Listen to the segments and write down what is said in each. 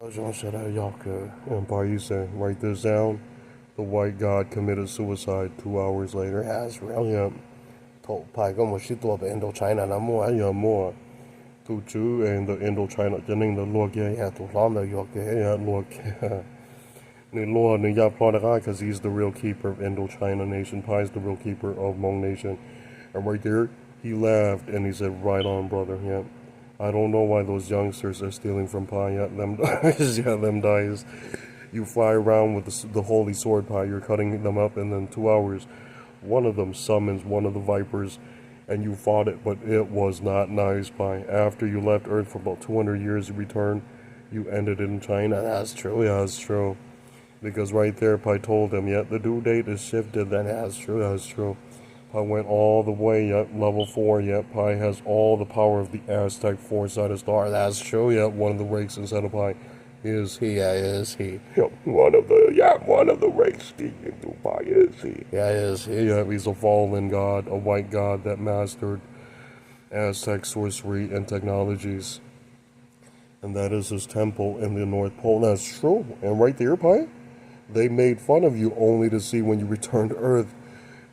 Empire, you say, write this down. The white god committed suicide 2 hours later. Has really told Pai con một sĩ tua về Indochina là mua ai giờ mua tu chú and the Indochina cho nên the lua kia ya tu lom the yo kia ya lua kia ni lua ni ya plot guy because he's the real keeper of Indochina nation. Pai is the real keeper of Hmong nation, and right there he laughed and he said, "Right on, brother." Yeah. I don't know why those youngsters are stealing from Pai yet. Them dies, yeah, them dies. You fly around with the holy sword Pai. You're cutting them up, and then 2 hours, one of them summons one of the vipers, and you fought it, but it was not nice Pai. After you left Earth for about 200 years, you returned. You ended in China. That's true. Yeah, that's true. Because right there, Pai told him, yeah, the due date is shifted. Then that's true. That's true. Pi went all the way, yep, level 4, yep, Pi has all the power of the Aztec four-sided star. That's true, yep, one of the rakes inside of Pi is he, yeah, is he. Yep, one of the rakes speaking to Pi is he. Yeah, is he, yep, he's a fallen god, a white god that mastered Aztec sorcery and technologies. And that is his temple in the North Pole. That's true, and right there, Pi, they made fun of you only to see when you returned to Earth.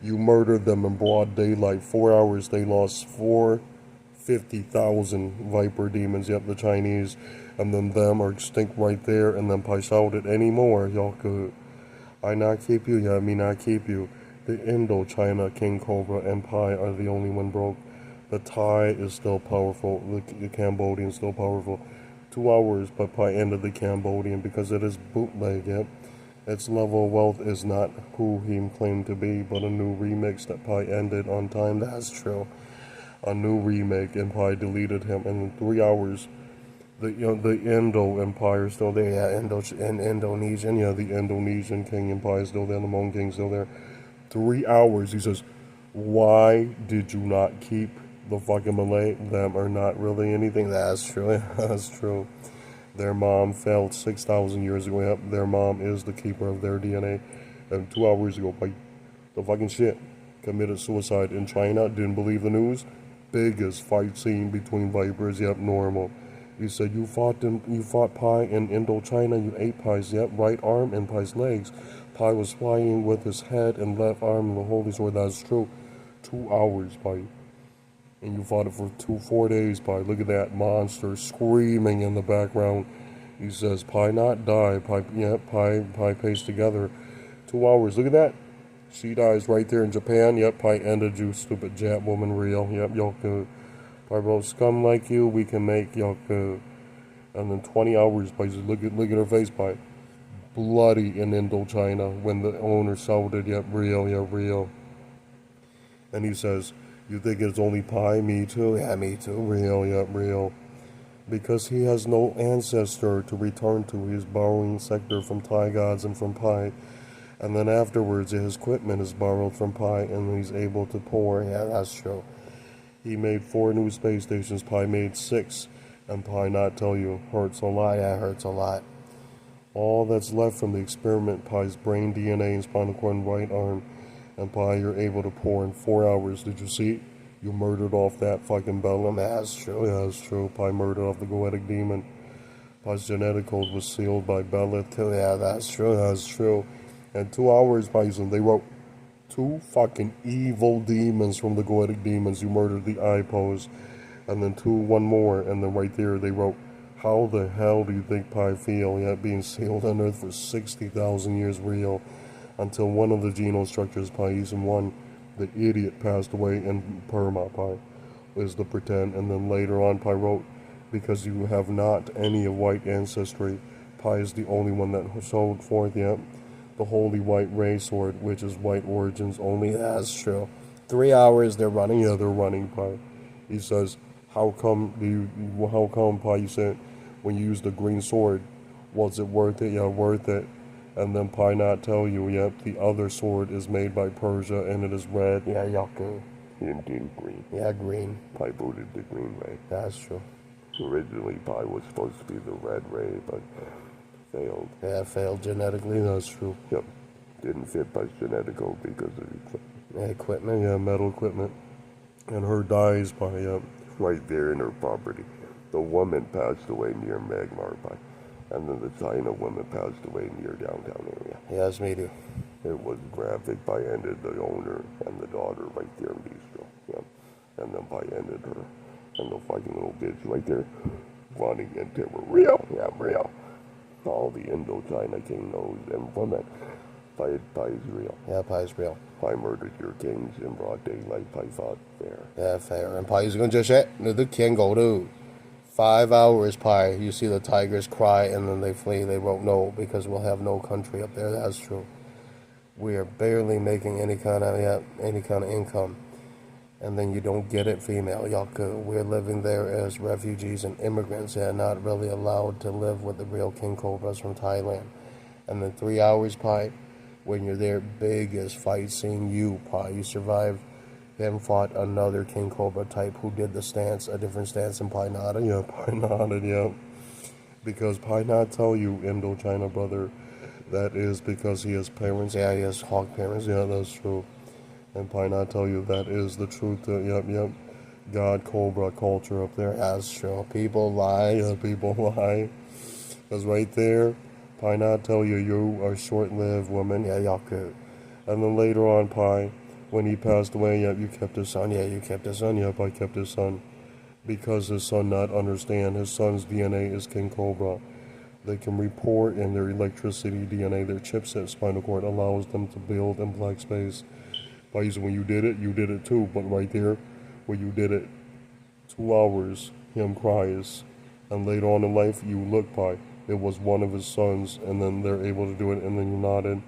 You murdered them in broad daylight. 4 hours, they lost 450,000 viper demons. Yep, the Chinese. And then them are extinct right there. And then Pai shouted, anymore, y'all could. I not keep you, yeah, me not keep you. The Indo-China King Cobra and Pai are the only one broke. The Thai is still powerful. The Cambodian is still powerful. 2 hours, but Pai ended the Cambodian because it is bootleg, yep. Its level of wealth is not who he claimed to be, but a new remix that Pi ended on time. That's true. A new remake, and Pi deleted him. And in 3 hours, the Indo Empire is still there. Yeah, Indonesian. Yeah, the Indonesian King Empire is still there. The Hmong King is still there. 3 hours. He says, "Why did you not keep the fucking Malay? Them are not really anything." That's true. That's true. Their mom failed 6,000 years ago. Yep, their mom is the keeper of their DNA. And 2 hours ago, like, the fucking shit, committed suicide in China. Didn't believe the news. Biggest fight scene between vipers. Yep, normal. You said you fought Pi in Indochina. You ate Pi's, yep, right arm and Pi's legs. Pi was flying with his head and left arm in the holy sword. That's true. 2 hours, Pi. And you fought it for 4 days, Pi. Look at that monster screaming in the background. He says, Pi not die. Pi, yeah, Pi pays together. 2 hours. Look at that. She dies right there in Japan. Yep, Pi ended you, stupid Jap woman, real. Yep, y'all could. Pi wrote, scum like you, we can make y'all could. And then 20 hours, Pi, just look at her face, Pi. Bloody in Indochina when the owner shouted, yep, real, yeah, real. And he says, you think it's only Pi? Me too. Yeah, me too. Real, yep, real. Because he has no ancestor to return to, he's borrowing sector from Thai gods and from Pi. And then afterwards, his equipment is borrowed from Pi, and he's able to pour. Yeah, that's true. He made 4 new space stations. Pi made 6. And Pi not tell you. Hurts a lot. Yeah, hurts a lot. All that's left from the experiment, Pi's brain DNA and spinal cord and right arm. And Pi, you're able to pour in 4 hours. Did you see? You murdered off that fucking Bellum. That's true. Yeah, that's true. Pi murdered off the goetic demon. Pi's genetic code was sealed by Bellith too. Yeah, that's true. That's true. And 2 hours, Pi, they wrote 2 fucking evil demons from the goetic demons. You murdered the eye pose. And then one more. And then right there, they wrote, how the hell do you think Pi feel? Yeah, being sealed on Earth for 60,000 years real. Until one of the genome structures, Piism 1, the idiot passed away, and Perma, Pi, is the pretend. And then later on, Pi wrote, because you have not any of white ancestry, Pi is the only one that showed forth yet the holy white ray sword, which is white origins only. That's true. 3 hours, they're running. Yeah, they're running, Pi. He says, how come, Pi, you said, when you used the green sword, was it worth it? Yeah, worth it. And then Pi not tell you, yep, the other sword is made by Persia and it is red. Yeah, yucca. Indian green. Yeah, green. Pi voted the green ray. That's true. Originally, Pi was supposed to be the red ray, but failed. Yeah, failed genetically. That's true. Yep. Didn't fit Pi's genetic code because of equipment. Yeah, metal equipment. And her dies, Pi, yep, right there in her property. The woman passed away near Magmar, Pi. And then the China woman passed away near downtown area. Yes, me too. It was graphic. Pi ended the owner and the daughter right there in Bistro. Yeah. And then Pi ended her and the fucking little bitch right there running into real. Yeah, real. All the Indochina king knows and from that. Pi is real. Yeah, Pi is real. Pi murdered your kings in broad daylight. Pi fought fair. Yeah, fair. And Pi is going to just the king go to 5 hours, Pi. You see the tigers cry and then they flee. They won't know because we'll have no country up there. That's true. We are barely making any kind of income. And then you don't get it, female Yaku. We're living there as refugees and immigrants and not really allowed to live with the real king cobras from Thailand. And then 3 hours, Pi, when you're there, biggest fight seeing you, Pi. You survived him, fought another king cobra type who did the stance, a different stance in Pi nodded. Yeah, Pi nodded, yeah. Because Pi not tell you, Indochina brother, that is because he has parents. Yeah, he has hawk parents. Yeah, that's true. And Pi not tell you that is the truth. Yep. God Cobra culture up there. That's true. People lie. Yeah, people lie. Because right there, Pi not tell you you are short-lived woman. Yeah, Yaku. And then later on, Pi, when he passed away, yep, you kept his son. Yeah, you kept his son. Yep, I kept his son. Because his son not understand. His son's DNA is King Cobra. They can report in their electricity DNA, their chipset spinal cord allows them to build in black space. By using when you did it too. But right there, when you did it, 2 hours, him cries. And later on in life, you look Pi. It was one of his sons, and then they're able to do it, and then you nodded.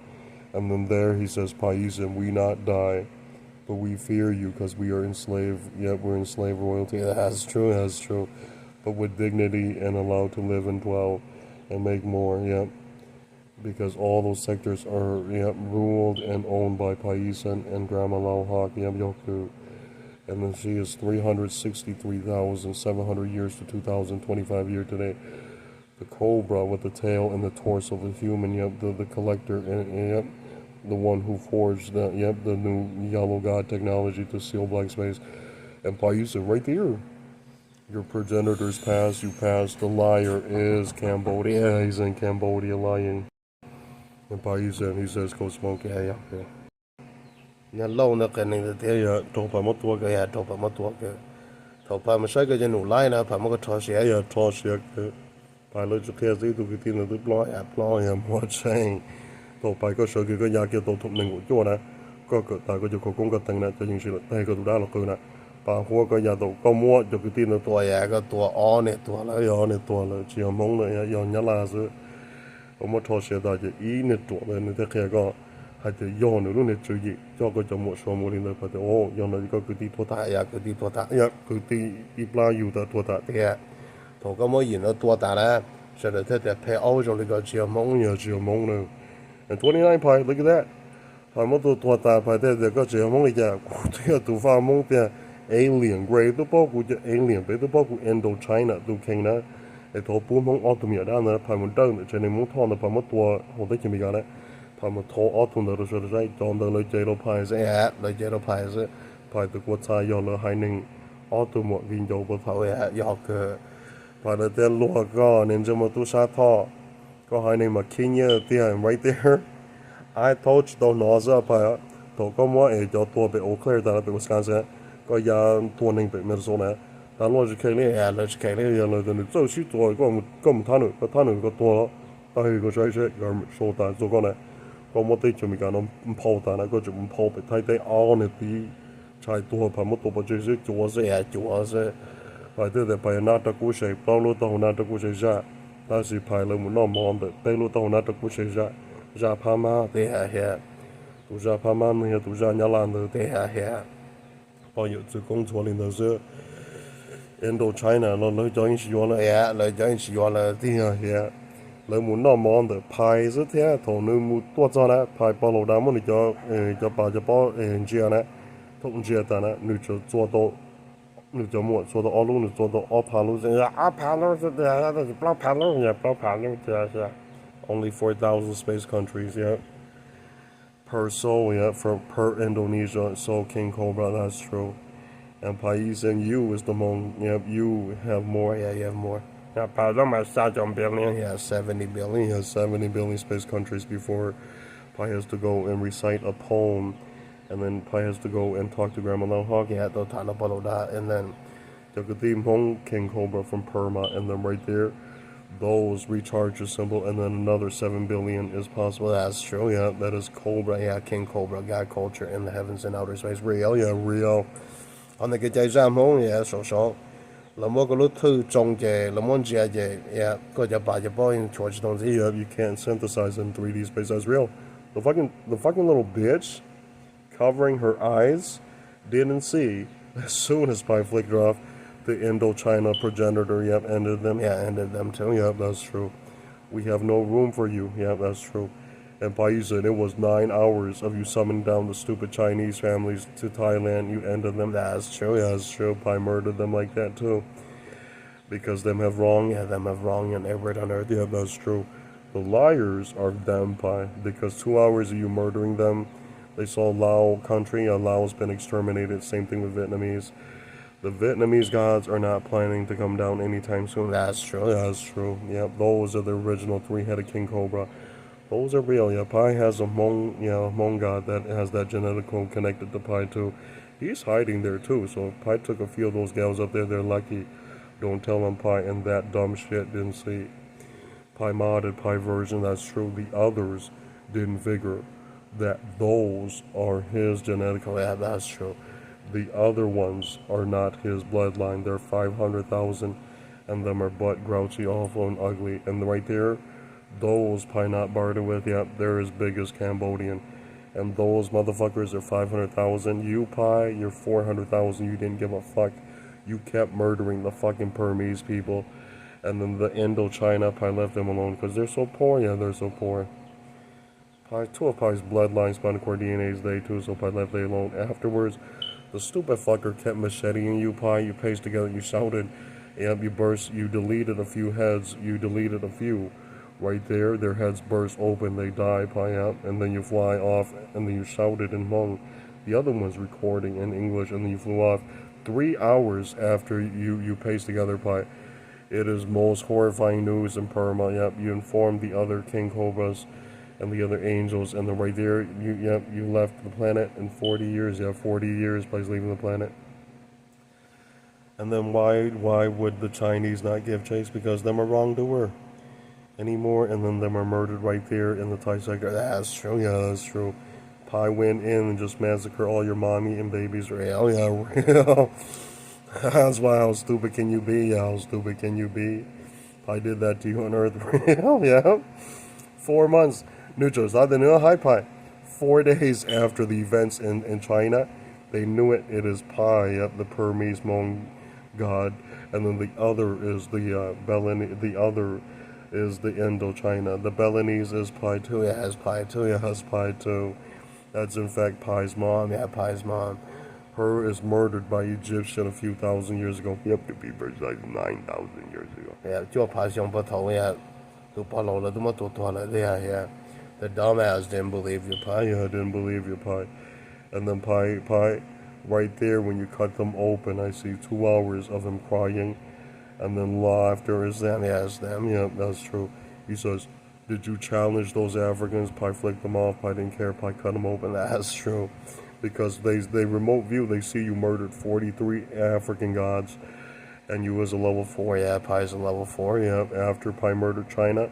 And then there he says, Paisan, we not die, but we fear you because we are enslaved. Yet we're enslaved royalty. That's true. But with dignity and allowed to live and dwell and make more, yep. Because all those sectors are ruled and owned by Paisan and Grandma Lau Hawk, Yoku. And then she is 363,700 years to 2025 year today. The cobra with the tail and the torso of a human, the collector, and the one who forged the new yellow god technology to seal black space. And Paisan right there. Your progenitors pass, you pass. The liar is Cambodia. He's in Cambodia lying. And Paisan, he says, go smoke. Yeah. Nhà lâu nó cái này thế Yeah, talk about what to cái talk about what to talk about mà sai cái dân lại na phải một cái trò xe. Yeah, trò xe cái phải lấy cho kia gì tụi cái tin là tụi lo em what saying. Talk phải có sợ cái nhà kia tổ thục mình của chỗ này. Có cái tại có chỗ có công cái thằng này cho những sự tại cái tụi đó là cái này. Bà hoa cái nhà tổ có mua cho cái tin làตัวya cáiตัวอ้อเนี่ยตัวละ yeah này tuổi là chỉ mong là yeah nhớ là sự. Ông trò xe tại cái ý này tuổi là người ta kia có hay thì do nữa luôn này chú ý cho cái trong một số môn này phải thì do nó có cái tí thua tạ cái tíตัวตา cái tí pla yêu ta thua tạ thì thổ cái mỗi gì nó ตัวตา啦sau đó thế thì phải áo trong cái chiều mông nữa and 29 pi look at that phải một thua tạ phải thế thì có chiều mông này chả thì tụ pha mông thì alien grey tụ bao của alien với tụ bao của Indochina tụ kinh đó để thổ bốn mông automia đó là phải một đơn cho nên muốn thon là phải một tua hồ tới chừng cái đấy phải một thổ autom đó rồi đấy chọn được lời chế độ pi sẽ lời chế độ pi sẽ phải từ quốc gia do là hai ninh autom một viên dầu bờ thảo do cái phải là tên lúa có nên cho một tu sa thọ có hai ninh mà Kenya tiền right there I told you nó ra phải tổ có mua ở cho tua bị Eau Claire đó bị Wisconsin có nhà tua ninh bị Minnesota ta lo cho cái này lo cho cái này là từ chỗ xí tua có một tháng nữa có tua đó ta hay có chơi cái số ta số con này có một tí chuẩn bị cả nó phao ta này có chụp phao bị thay tay ao này tí trái tua phải một tua bị chơi chúa sẽ phải thế để phải nát được cú sấy bao lâu tao nát được cú sấy ra ta chỉ phải là một năm mòn được bao lâu tao nát được cú sấy ra pha ma thế ha tu ra pha ma này tu ra nhà lan được thế ha bao nhiêu sự công chúa lên đó chứ Indochina nó lấy cho anh xíu là thì lấy muốn nó mòn được pai rất thế thầu nơi muốn tua cho nó pai bao lâu đó muốn cho bà cho bao chia này thông chia ta này nữ cho做到nữ cho mua做到二路女做到二盘路是的那是不盘路也不盘路是 only 4,000 space countries per soul per Indonesia so King Cobra that's true and Pais and you is the most you have more you have more Yeah, Pi, don't massage on billion. He has 70 billion. He has 70 billion space countries before Pi has to go and recite a poem, and then Pi has to go and talk to Grandma Lao Hawk. Yeah, and then King Cobra from Perma, and then right there, those recharge your symbol, and then another 7 billion is possible. that's true. Yeah, that is Cobra. Yeah, King Cobra, God culture in the heavens and outer space. Real, yeah, real. 我哋嘅第三項嘢所講，諗個都推中嘅，諗住嘅嘢，個就把就幫人坐住東西。Yeah, you can't synthesize in 3D space. That's real. The fucking little bitch covering her eyes didn't see. As soon as Pi flicked her off, the Indochina progenitor, yep, ended them. Yeah, ended them too. Yep, that's true. We have no room for you. Yep, that's true. And Pai said it was 9 hours of you summoning down the stupid Chinese families to Thailand. You ended them. That's true. Yeah, that's true. Pai murdered them like that too. Because them have wrong. Yeah, them have wrong and every on earth. Yeah, that's true. The liars are them, Pai. Because 2 hours of you murdering them, they saw Lao country. Lao's been exterminated. Same thing with Vietnamese. The Vietnamese gods are not planning to come down anytime soon. That's true. Yeah, that's true. Yep, those are the original 3-headed King Cobra. Those are real. Yeah, Pi has a Hmong god that has that genetic code connected to Pi too. He's hiding there too. So if Pi took a few of those gals up there, they're lucky. Don't tell them Pi and that dumb shit didn't see. Pi modded Pi version. That's true. The others didn't figure that those are his genetic code. Yeah, that's true. The other ones are not his bloodline. They're 500,000, and them are butt grouchy, awful, and ugly. And right there, those Pi not bartered with, yep, they're as big as Cambodian. And those motherfuckers are 500,000. You, Pi, you're 400,000. You didn't give a fuck. You kept murdering the fucking Burmese people. And then the Indochina, Pi left them alone because they're so poor. Yeah, they're so poor. Pi, 2 of Pi's bloodlines, spinal cord DNAs, they too, so Pi left they alone. Afterwards, the stupid fucker kept macheting you, Pi. You paced together, you shouted, yep, you burst, you deleted a few heads, you deleted a few. Right there, their heads burst open, they die, Pi, yep, and then you fly off, and then you shouted in Hmong. The other one's recording in English, and then you flew off. 3 hours after you paced together, Pi. It is most horrifying news in Perma, yep, you informed the other King Cobras and the other angels, and then right there, you left the planet in 40 years. Yeah, 40 years Pi's leaving the planet. And then why would the Chinese not give chase? Because them are wrongdoer anymore, and then them are murdered right there in the Thai sector. That's true. Yeah, that's true. Pi went in and just massacre all your mommy and babies. Real, yeah, real. That's why. How stupid can you be? Yeah, how stupid can you be? Pi did that to you on Earth. Real, yeah. 4 months. Neutrals, they knew Hi Pi. 4 days after the events in China, they knew it. It is Pi, yep, the Burmese Hmong god, and then the other is the the other is the Indochina. The Balinese is Pi too. It has Pi too. It has Pi too. That's in fact Pi's mom. Yeah, Pi's mom. Her is murdered by Egyptian a few thousand years ago. Yep, to be precise, 9,000 years ago. Yeah, 做Pi 上不頭呀，都不老了，都冇做錯啦，yeah. The dumbass didn't believe you, Pi. Yeah, I didn't believe you, Pi. And then Pi, right there, when you cut them open, I see 2 hours of them crying. And then laughter is them. Yeah, it's them. Yeah, that's true. He says, did you challenge those Africans? Pi flicked them off. Pi didn't care. Pi cut them open. That's true. Because they remote view, they see you murdered 43 African gods. And you was a level 4. Yeah, Pi's a level 4. Yeah, after Pi murdered China.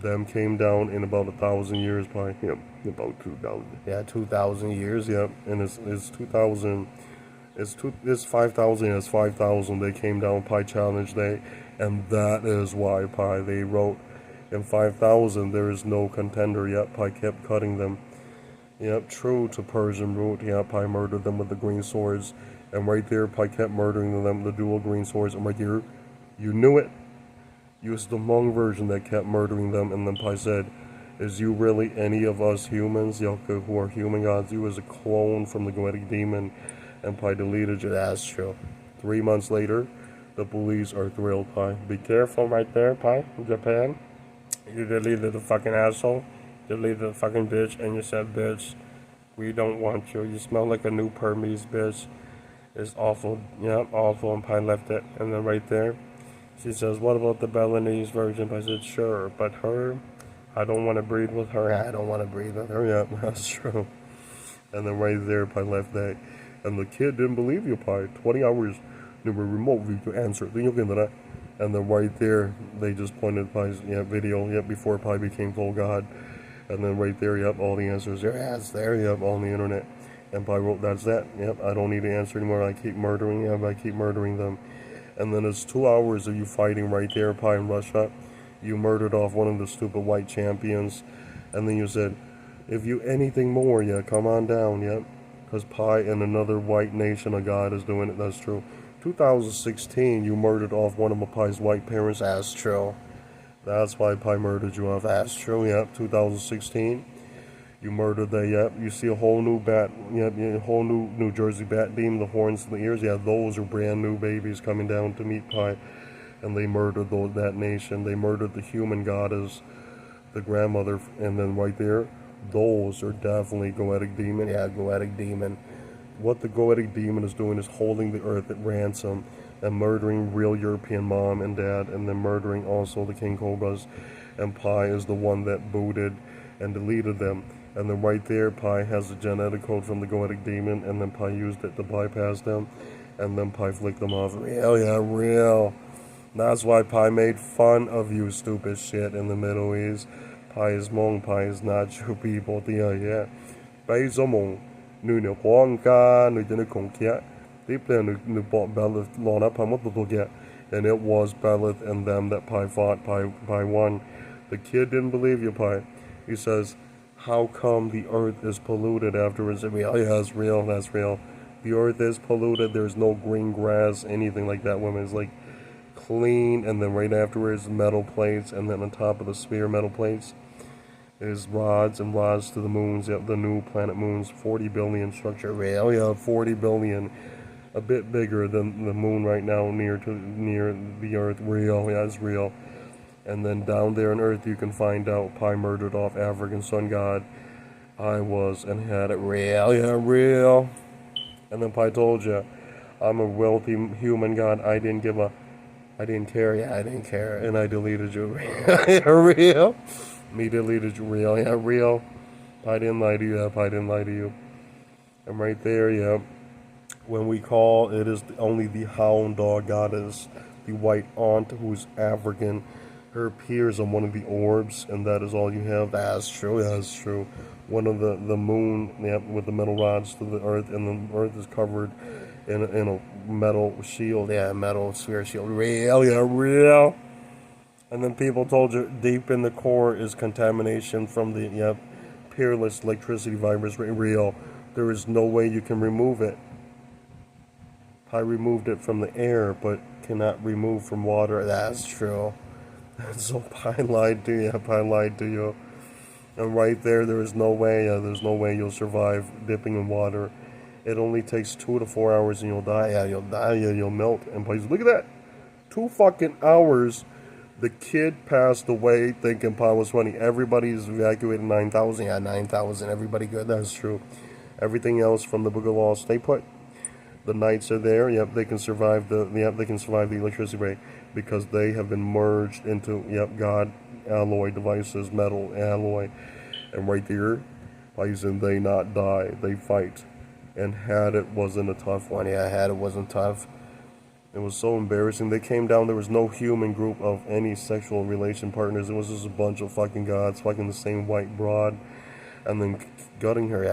Them came down in about 1,000 years, Pi. Yep, about 2,000. Yeah, 2,000 years. Yep, and it's 2,000. It's 5,000. It's 5,000. They came down Pi challenge day, and that is why Pi they wrote in 5,000 there is no contender yet. Pi kept cutting them. Yep, true to Persian root. Yeah, Pi murdered them with the green swords, and right there Pi kept murdering them with the dual green swords. And right here, you knew it. You was the Hmong version that kept murdering them, and then Pi said, is you really any of us humans, Yelka, who are human gods? You was a clone from the goetic demon, and Pi deleted you. That's true. 3 months later, the police are thrilled, Pi. Be careful right there, Pi, Japan. You deleted the fucking asshole, deleted the fucking bitch, and you said, bitch, we don't want you. You smell like a new Burmese bitch. It's awful. Yep, awful, and Pi left it. And then right there, She says, what about the Balinese version? I said, sure, but her, I don't want to breed with her. I don't want to breed with her. Yeah, that's true. And then right there, Pi left that. And the kid didn't believe you, Pi. 20 hours, they were remote view to answer. And then right there, they just pointed Pi's video, before Pi became full god. And then right there, all the answers there. It's there, on the internet. And Pi wrote, that's that. I don't need to answer anymore. I keep murdering, I keep murdering them. And then it's 2 hours of you fighting right there, Pi in Russia. You murdered off one of the stupid white champions. And then you said, if you anything more, come on down, because Pi and another white nation of God is doing it. That's true. 2016, you murdered off one of Pi's white parents. That's true. That's why Pi murdered you off. That's true. 2016, you murdered the. You see a whole new bat. A whole new New Jersey bat demon, the horns and the ears. Those are brand new babies coming down to meet Pi, and they murdered that nation. They murdered the human goddess, the grandmother, and then right there. Those are definitely goetic demon. Goetic demon. What the goetic demon is doing is holding the earth at ransom and murdering real European mom and dad, and then murdering also the King Cobras. And Pi is the one that booted and deleted them. And then right there, Pi has the genetic code from the goetic demon, and then Pi used it to bypass them, and then Pi flicked them off. Real. That's why Pi made fun of you, stupid shit, in the Middle East. Pi is Hmong, Pi is not your people. Bây giờ mong, người nào quang ca, người dân khổng kia. Tiếp theo, người bought Belith, long up, and it was Belith and them that Pi fought. Pi won. The kid didn't believe you, Pi. He says, how come the earth is polluted afterwards? It's real, that's real. The earth is polluted, there's no green grass, anything like that. Woman is like clean, and then right afterwards, metal plates, and then on top of the sphere metal plates is rods and rods to the moons, the new planet moons, 40 billion structure. 40 billion, a bit bigger than the moon right now, near the earth. It's real. And then down there on earth, you can find out Pi murdered off African sun god. Iwas and had it. Real. And then Pi told you, I'm a wealthy human god. I didn't care. I didn't care. And I deleted you. Real. Me deleted you. Real. Pi didn't lie to you. Pi didn't lie to you. And right there, when we call, it is only the hound dog goddess, the white aunt who's African. Her appears on one of the orbs, and that is all you have. That's true. One of the moon, with the metal rods to the earth, and the earth is covered in a metal shield. Metal sphere shield. Real. And then people told you deep in the core is contamination from the peerless electricity virus. Real. There is no way you can remove it. I removed it from the air, but cannot remove from water. That's true. So Pi lied to you. And right there is no way, you'll survive dipping in water. It only takes 2 to 4 hours and you'll die. You'll melt. And Pi's, look at that. 2 fucking hours. The kid passed away thinking Pi was funny. Everybody's evacuated 9,000. 9,000. Everybody good. That's true. Everything else from the Book of Law, stay put. The knights are there. They can survive the electricity ray, because they have been merged into God alloy devices, metal alloy. And right there, reason they not die, they fight. And had it wasn't a tough one. Had it wasn't tough. It was so embarrassing. They came down, there was no human group of any sexual relation partners. It was just a bunch of fucking gods, fucking the same white broad. And then gutting her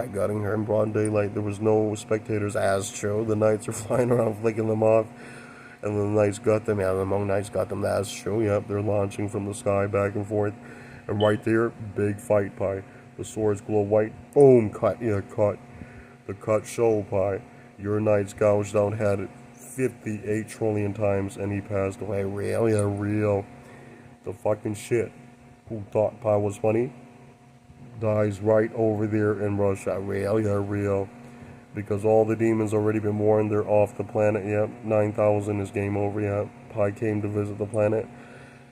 in broad daylight. There was no spectators. As true. The knights are flying around, flicking them off. And the knights got them. The Hmong knights got them. That's true. They're launching from the sky back and forth. And right there, big fight, Pi. The swords glow white. Boom, cut. Cut. The cut show, Pi. Your knights gouged out, had it 58 trillion times, and he passed away. Real. The fucking shit. Who thought Pi was funny? Dies right over there in Russia. Real. Because all the demons already been warned, they're off the planet. 9,000 is game over. Pi came to visit the planet,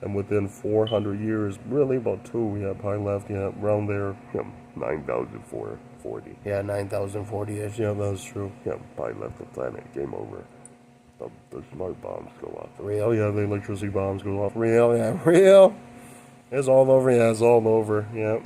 and within 400 years, really about 2, Pi left. Around there. 9,040. 9,040ish. That's true. Pi left the planet. Game over. The smoke bombs go off. Real? Oh yeah, the electricity bombs go off. Real, yeah, real. It's all over. Yeah, it's all over. Yep.